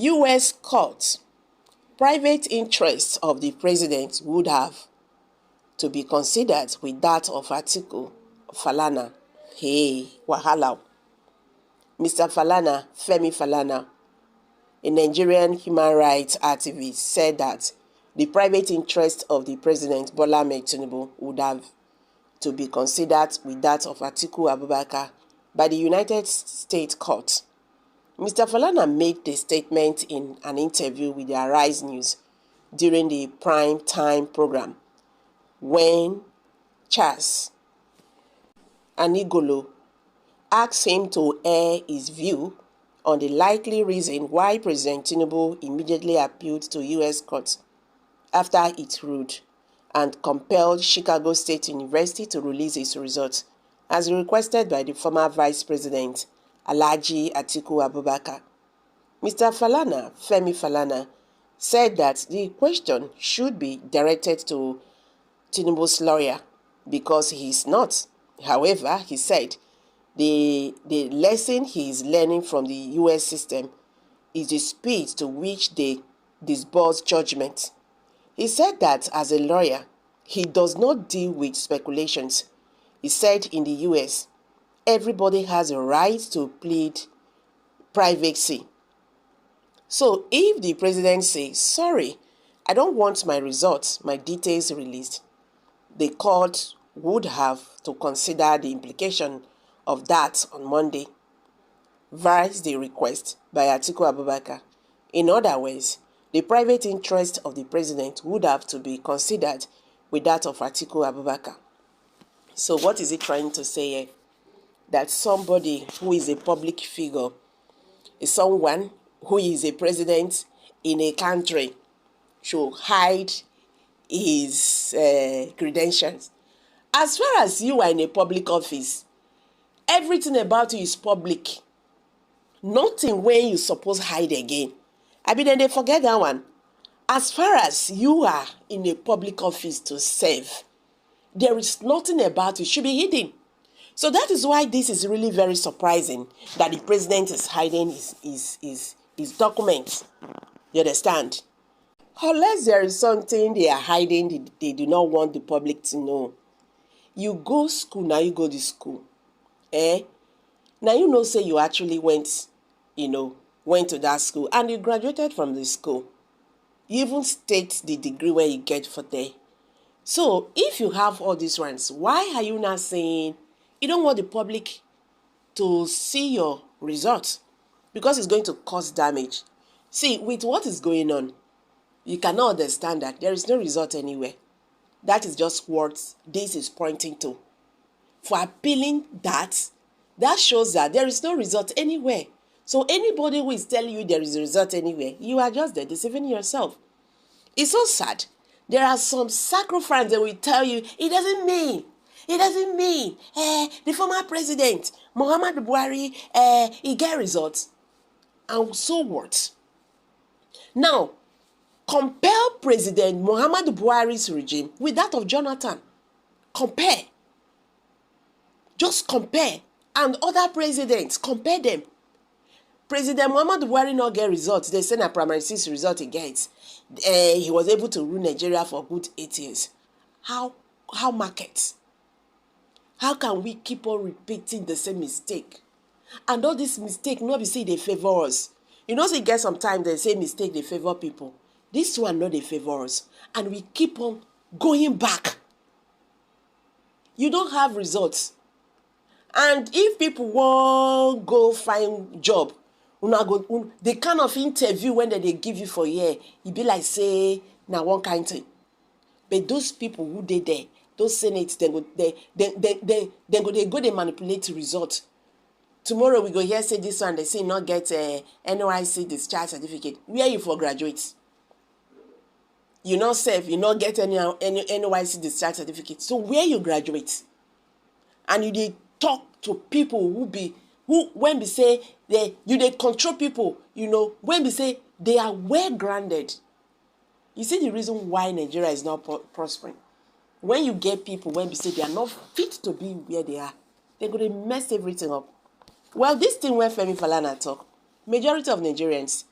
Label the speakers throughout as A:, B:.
A: U.S. court, private interests of the president would have to be considered with that of Atiku-Falana. Hey, wahala. Mr. Falana, Falana, a Nigerian human rights activist, said that the private interest of the president, Bola Ahmed Tinubu, would have to be considered with that of Atiku Abubakar by the United States Court. Mr. Falana made the statement in an interview with the Arise News during the prime time program when Charles Anigolo asked him to air his view on the likely reason why President Tinubu immediately appealed to U.S. court after it ruled and compelled Chicago State University to release its results, as requested by the former Vice President Alhaji Atiku Abubakar. Mr. Falana, Falana, said that the question should be directed to Tinubu's lawyer because he is not. However, he said the lesson he is learning from the U.S. system is the speed to which they disburse judgment. He said that as a lawyer, he does not deal with speculations. He said in the U.S., everybody has a right to plead privacy. So if the president says, sorry, I don't want my results, my details released, the court would have to consider the implication of that on Monday, versus the request by Atiku Abubakar. In other words, the private interest of the president would have to be considered with that of Atiku Abubakar. So what is he trying to say here? That somebody who is a public figure is someone who is a president in a country should hide his credentials. As far as you are in a public office, everything about you is public. Nothing when you suppose hide again. I mean, then they forget that one. As far as you are in a public office to serve, there is nothing about it should be hidden. So that is why this is really very surprising that the president is hiding his documents. You understand? Unless there is something they are hiding, they do not want the public to know. You go school, now you go to school. Now you know say you actually went to that school and you graduated from the school. You even state the degree where you get for there. So if you have all these ones, why are you not saying you don't want the public to see your results? Because it's going to cause damage. See, with what is going on, you cannot understand that there is no result anywhere. That is just what this is pointing to. For appealing that shows that there is no result anywhere. So anybody who is telling you there is a result anywhere, you are just there deceiving yourself. It's so sad. There are some sacrifices that will tell you it doesn't mean the former president Muhammadu Buhari he get results. And so what? Now, compare President Muhammadu Buhari's regime with that of Jonathan. Compare. Just compare. And other presidents, compare them. President Muhammadu Buhari not get results. They send a primary 6 result he gets. He was able to rule Nigeria for good 8 years. How markets? How can we keep on repeating the same mistake? And all this mistake, not be say they favor us. You know, so you get sometimes they say mistake, they favor people. This one, not they favor us. And we keep on going back. You don't have results. And if people won't go find job, the kind of interview when they give you for a year, it be like say, now one kind thing. But those people who they there, those senates, they go they manipulate the result. Tomorrow we go here say this one, they say not get a NYC discharge certificate. Where you for graduate? You not safe, you not get any NYC discharge certificate. So where you graduate? And you dey talk to people who when we say they control people, when we say they are well grounded. You see the reason why Nigeria is not prospering. When you get people when we say they are not fit to be where they are, they're going to mess everything up. Well, this thing where Falana talk, majority of Nigerians,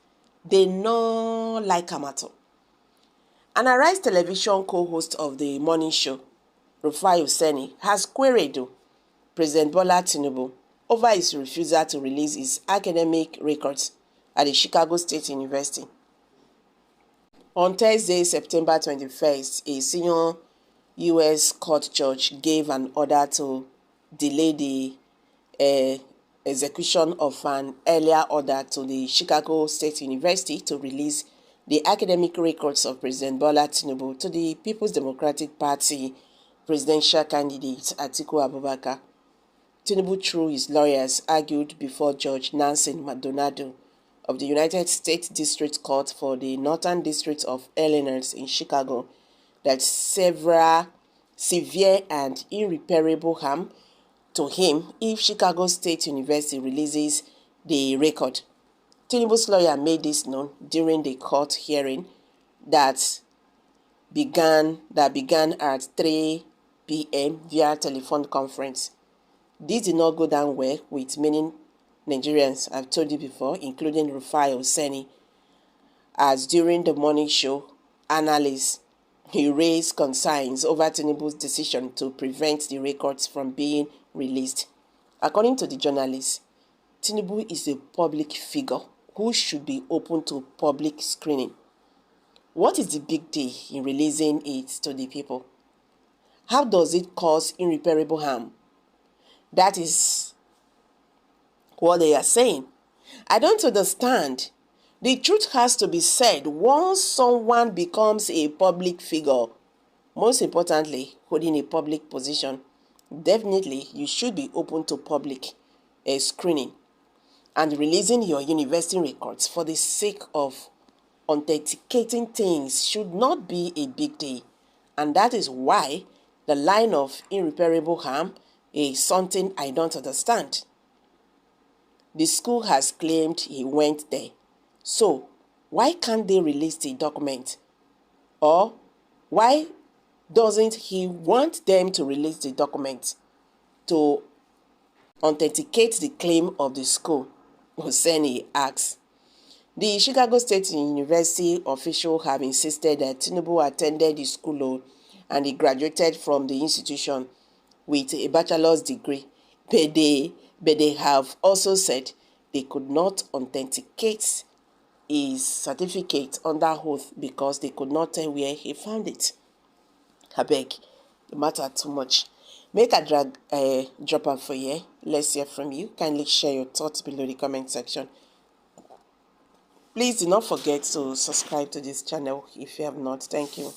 A: They no like am at all. An Arise television co-host of the morning show, Rufai Hussaini, has queried President Bola Tinubu over his refusal to release his academic records at the Chicago State University. On Thursday, September 21st, a senior U.S. court judge gave an order to delay the execution of an earlier order to the Chicago State University to release the academic records of President Bola Tinubu to the People's Democratic Party presidential candidate Atiku Abubakar. Tinubu, through his lawyers, argued before Judge Nancy Maldonado of the United States District Court for the Northern District of Illinois in Chicago that severe and irreparable harm to him if Chicago State University releases the record. Tinubu's lawyer made this known during the court hearing that began at 3 p.m. via telephone conference. This did not go down well with many Nigerians, I've told you before, including Rufai Hussaini, as during the morning show, analysts he raised concerns over Tinubu's decision to prevent the records from being released. According to the journalist, Tinubu is a public figure who should be open to public screening. What is the big deal in releasing it to the people? How does it cause irreparable harm? That is what they are saying. I don't understand. The truth has to be said once someone becomes a public figure, most importantly, holding a public position. Definitely, you should be open to public screening and releasing your university records for the sake of authenticating things should not be a big deal. And that is why the line of irreparable harm is something I don't understand. The school has claimed he went there. So, why can't they release the document? Or why doesn't he want them to release the document to authenticate the claim of the school? Hussaini asks. The Chicago State University officials have insisted that Tinubu attended the school and he graduated from the institution with a bachelor's degree, but they have also said they could not authenticate his certificate under oath because they could not tell where he found it. I beg, the matter too much. Make a drop out for you. Let's hear from you. Kindly share your thoughts below the comment section. Please do not forget to subscribe to this channel if you have not. Thank you.